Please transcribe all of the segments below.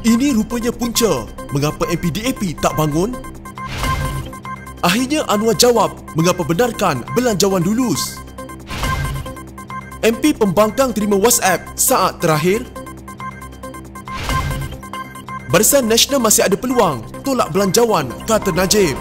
Ini rupanya punca mengapa MP DAP tak bangun. Akhirnya Anwar jawab mengapa benarkan belanjawan lulus. MP Pembangkang terima WhatsApp saat terakhir. Barisan Nasional masih ada peluang tolak belanjawan, kata Najib.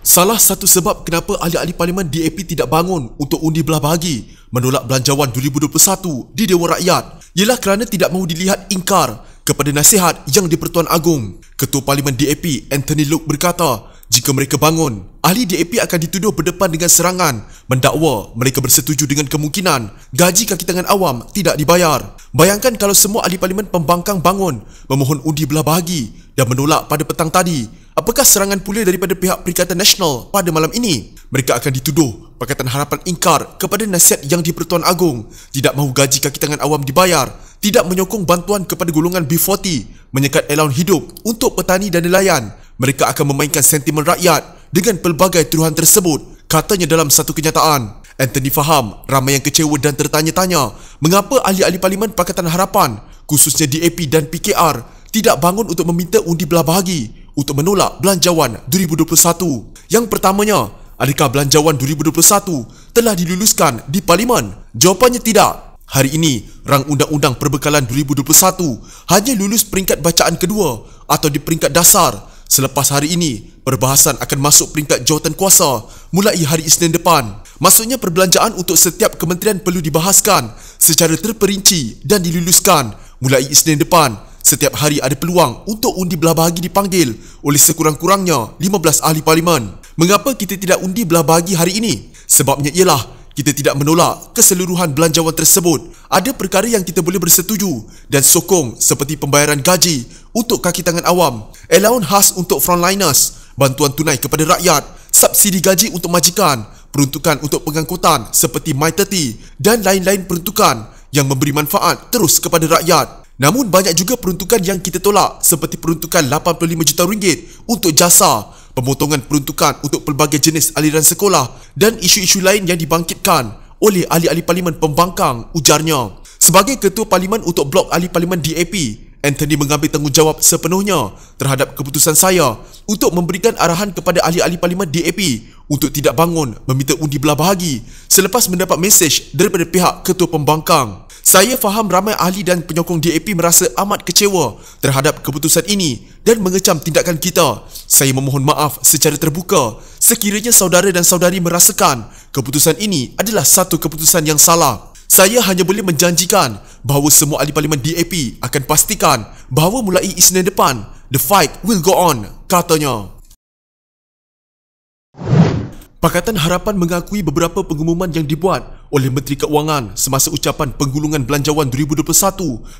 Salah satu sebab kenapa ahli-ahli Parlimen DAP tidak bangun untuk undi belah bahagi menolak belanjawan 2021 di Dewan Rakyat ialah kerana tidak mahu dilihat ingkar kepada nasihat yang di-Pertuan Agong. Ketua Parlimen DAP Anthony Loke berkata, jika mereka bangun, ahli DAP akan dituduh berdepan dengan serangan mendakwa mereka bersetuju dengan kemungkinan gaji kaki tangan awam tidak dibayar. Bayangkan kalau semua ahli Parlimen Pembangkang bangun memohon undi belah bahagi dan menolak pada petang tadi. Apakah serangan pula daripada pihak Perikatan Nasional pada malam ini? Mereka akan dituduh Pakatan Harapan ingkar kepada nasihat yang di-Pertuan Agong, tidak mahu gaji kaki tangan awam dibayar, tidak menyokong bantuan kepada golongan B40, menyekat allowance hidup untuk petani dan nelayan. Mereka akan memainkan sentimen rakyat dengan pelbagai tuduhan tersebut, katanya dalam satu kenyataan. Anthony faham ramai yang kecewa dan tertanya-tanya mengapa ahli-ahli Parlimen Pakatan Harapan, khususnya DAP dan PKR, tidak bangun untuk meminta undi belah bahagi untuk menolak belanjawan 2021. Yang pertamanya, adakah belanjawan 2021 telah diluluskan di Parlimen? Jawapannya tidak. Hari ini, rang undang-undang perbekalan 2021 hanya lulus peringkat bacaan kedua atau di peringkat dasar. Selepas hari ini, perbahasan akan masuk peringkat jawatankuasa mulai hari Isnin depan. Maksudnya perbelanjaan untuk setiap kementerian perlu dibahaskan secara terperinci dan diluluskan mulai Isnin depan. Setiap hari ada peluang untuk undi belah bahagi dipanggil oleh sekurang-kurangnya 15 ahli Parlimen. Mengapa kita tidak undi belah bahagi hari ini? Sebabnya ialah kita tidak menolak keseluruhan belanjawan tersebut. Ada perkara yang kita boleh bersetuju dan sokong seperti pembayaran gaji untuk kaki tangan awam, allowance khas untuk frontliners, bantuan tunai kepada rakyat, subsidi gaji untuk majikan, peruntukan untuk pengangkutan seperti My30 dan lain-lain peruntukan yang memberi manfaat terus kepada rakyat. Namun banyak juga peruntukan yang kita tolak seperti peruntukan RM85 juta untuk jasa, pemotongan peruntukan untuk pelbagai jenis aliran sekolah dan isu-isu lain yang dibangkitkan oleh ahli-ahli Parlimen Pembangkang, ujarnya. Sebagai Ketua Parlimen untuk Blok Ahli Parlimen DAP, Anthony mengambil tanggungjawab sepenuhnya terhadap keputusan saya untuk memberikan arahan kepada ahli-ahli Parlimen DAP untuk tidak bangun meminta undi belah bahagi selepas mendapat mesej daripada pihak Ketua Pembangkang. Saya faham ramai ahli dan penyokong DAP merasa amat kecewa terhadap keputusan ini dan mengecam tindakan kita. Saya memohon maaf secara terbuka sekiranya saudara dan saudari merasakan keputusan ini adalah satu keputusan yang salah. Saya hanya boleh menjanjikan bahawa semua ahli Parlimen DAP akan pastikan bahawa mulai Isnin depan, the fight will go on, katanya. Pakatan Harapan mengakui beberapa pengumuman yang dibuat oleh Menteri Keuangan semasa ucapan penggulungan belanjawan 2021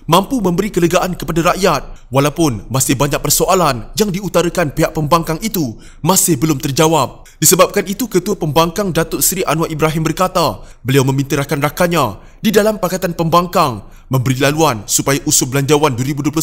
mampu memberi kelegaan kepada rakyat walaupun masih banyak persoalan yang diutarakan pihak pembangkang itu masih belum terjawab. Disebabkan itu, Ketua Pembangkang Datuk Seri Anwar Ibrahim berkata beliau meminta rakan-rakannya di dalam Pakatan Pembangkang memberi laluan supaya usul belanjawan 2021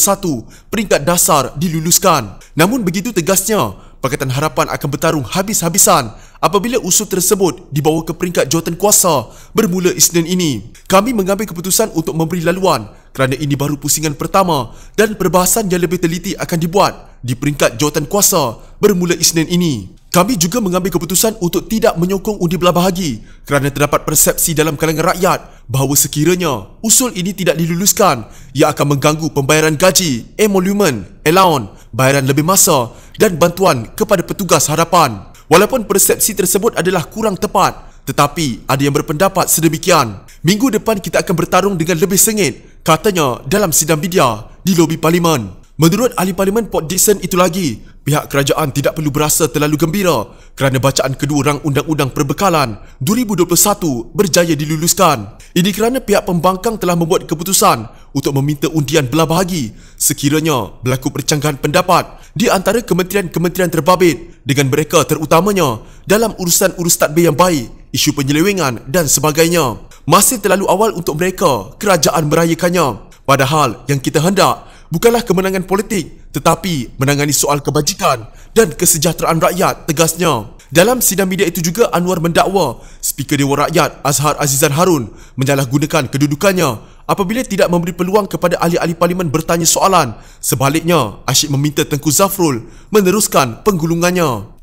peringkat dasar diluluskan. Namun begitu tegasnya, Pakatan Harapan akan bertarung habis-habisan apabila usul tersebut dibawa ke peringkat jawatankuasa bermula Isnin ini. Kami mengambil keputusan untuk memberi laluan kerana ini baru pusingan pertama dan perbahasan yang lebih teliti akan dibuat di peringkat jawatankuasa bermula Isnin ini. Kami juga mengambil keputusan untuk tidak menyokong undi belah bahagi kerana terdapat persepsi dalam kalangan rakyat bahawa sekiranya usul ini tidak diluluskan, ia akan mengganggu pembayaran gaji, emolument, allowance, bayaran lebih masa dan bantuan kepada petugas harapan. Walaupun persepsi tersebut adalah kurang tepat, tetapi ada yang berpendapat sedemikian. Minggu depan kita akan bertarung dengan lebih sengit, katanya dalam sidang media di lobi Parlimen. Menurut ahli Parlimen Port Dickson itu lagi, pihak kerajaan tidak perlu berasa terlalu gembira kerana bacaan kedua rang undang-undang perbekalan 2021 berjaya diluluskan. Ini kerana pihak pembangkang telah membuat keputusan untuk meminta undian belah bahagi sekiranya berlaku percanggahan pendapat di antara kementerian-kementerian terbabit dengan mereka terutamanya dalam urusan urus tadbir yang baik, isu penyelewengan dan sebagainya. Masih terlalu awal untuk mereka, kerajaan merayakannya. Padahal yang kita hendak bukanlah kemenangan politik, tetapi menangani soal kebajikan dan kesejahteraan rakyat, tegasnya. Dalam sidang media itu juga, Anwar mendakwa Speaker Dewan Rakyat Azhar Azizan Harun menyalahgunakan kedudukannya apabila tidak memberi peluang kepada ahli-ahli parlimen bertanya soalan. Sebaliknya, asyik meminta Tengku Zafrul meneruskan penggulungannya.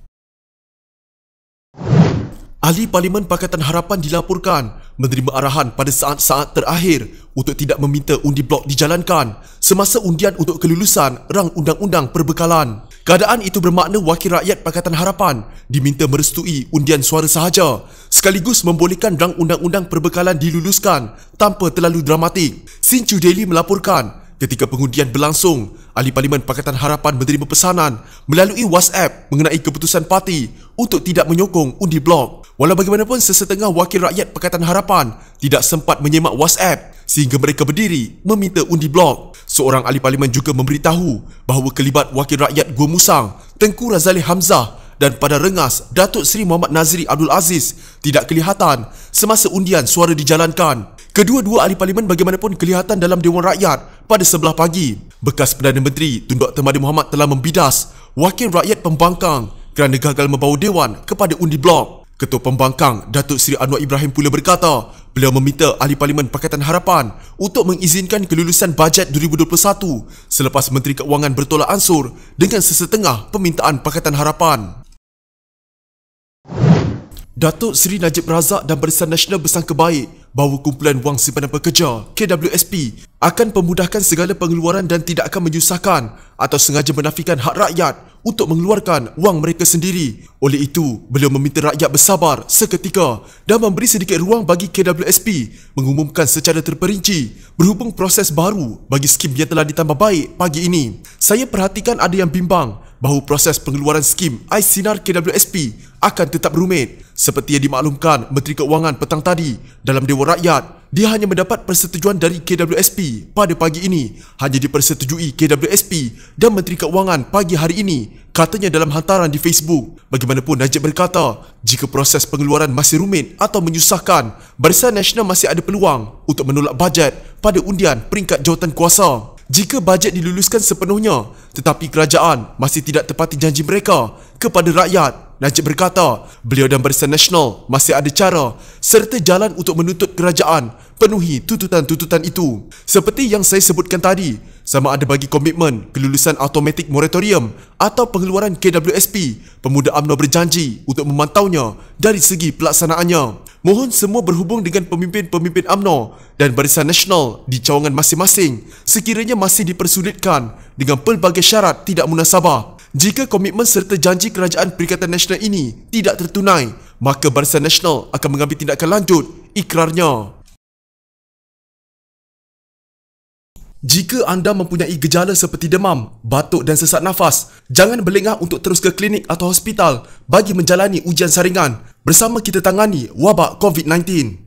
Ahli Parlimen Pakatan Harapan dilaporkan menerima arahan pada saat-saat terakhir untuk tidak meminta undi blok dijalankan semasa undian untuk kelulusan rang undang-undang perbekalan. Keadaan itu bermakna Wakil Rakyat Pakatan Harapan diminta merestui undian suara sahaja sekaligus membolehkan rang undang-undang perbekalan diluluskan tanpa terlalu dramatik. Sinchu Daily melaporkan ketika pengundian berlangsung, Ahli Parlimen Pakatan Harapan menerima pesanan melalui WhatsApp mengenai keputusan parti untuk tidak menyokong undi blok. Walau bagaimanapun, sesetengah Wakil Rakyat Pakatan Harapan tidak sempat menyemak WhatsApp sehingga mereka berdiri meminta undi blok. Seorang ahli parlimen juga memberitahu bahawa kelibat Wakil Rakyat Gua Musang, Tengku Razali Hamzah dan pada rengas Datuk Seri Muhammad Nazri Abdul Aziz tidak kelihatan semasa undian suara dijalankan. Kedua-dua ahli parlimen bagaimanapun kelihatan dalam Dewan Rakyat pada sebelah pagi. Bekas Perdana Menteri Tun Dr. Mahathir Mohamad telah membidas Wakil Rakyat pembangkang kerana gagal membawa Dewan kepada undi blok. Ketua Pembangkang Datuk Seri Anwar Ibrahim pula berkata beliau meminta Ahli Parlimen Pakatan Harapan untuk mengizinkan kelulusan bajet 2021 selepas Menteri Keuangan bertolak ansur dengan sesetengah permintaan Pakatan Harapan. Datuk Seri Najib Razak dan Barisan Nasional bersangka baik bahawa kumpulan wang simpanan pekerja KWSP akan memudahkan segala pengeluaran dan tidak akan menyusahkan atau sengaja menafikan hak rakyat untuk mengeluarkan wang mereka sendiri. Oleh itu, beliau meminta rakyat bersabar seketika dan memberi sedikit ruang bagi KWSP mengumumkan secara terperinci berhubung proses baru bagi skim yang telah ditambah baik pagi ini. Saya perhatikan ada yang bimbang bahawa proses pengeluaran skim Ais Sinar KWSP akan tetap rumit. Seperti yang dimaklumkan Menteri Keuangan petang tadi dalam Dewan Rakyat, dia hanya mendapat persetujuan dari KWSP pada pagi ini. Hanya dipersetujui KWSP dan Menteri Keuangan pagi hari ini, katanya dalam hantaran di Facebook. Bagaimanapun, Najib berkata, jika proses pengeluaran masih rumit atau menyusahkan, Barisan Nasional masih ada peluang untuk menolak bajet pada undian peringkat jawatan kuasa. Jika bajet diluluskan sepenuhnya tetapi kerajaan masih tidak tepati janji mereka kepada rakyat, Najib berkata beliau dan Barisan Nasional masih ada cara serta jalan untuk menuntut kerajaan penuhi tuntutan-tuntutan itu. Seperti yang saya sebutkan tadi, sama ada bagi komitmen kelulusan automatik moratorium atau pengeluaran KWSP, Pemuda UMNO berjanji untuk memantaunya dari segi pelaksanaannya. Mohon semua berhubung dengan pemimpin-pemimpin UMNO dan Barisan Nasional di cawangan masing-masing sekiranya masih dipersulitkan dengan pelbagai syarat tidak munasabah. Jika komitmen serta janji kerajaan Perikatan Nasional ini tidak tertunai, maka Barisan Nasional akan mengambil tindakan lanjut, ikrarnya. Jika anda mempunyai gejala seperti demam, batuk dan sesak nafas, jangan berlengah untuk terus ke klinik atau hospital bagi menjalani ujian saringan. Bersama kita tangani wabak COVID-19.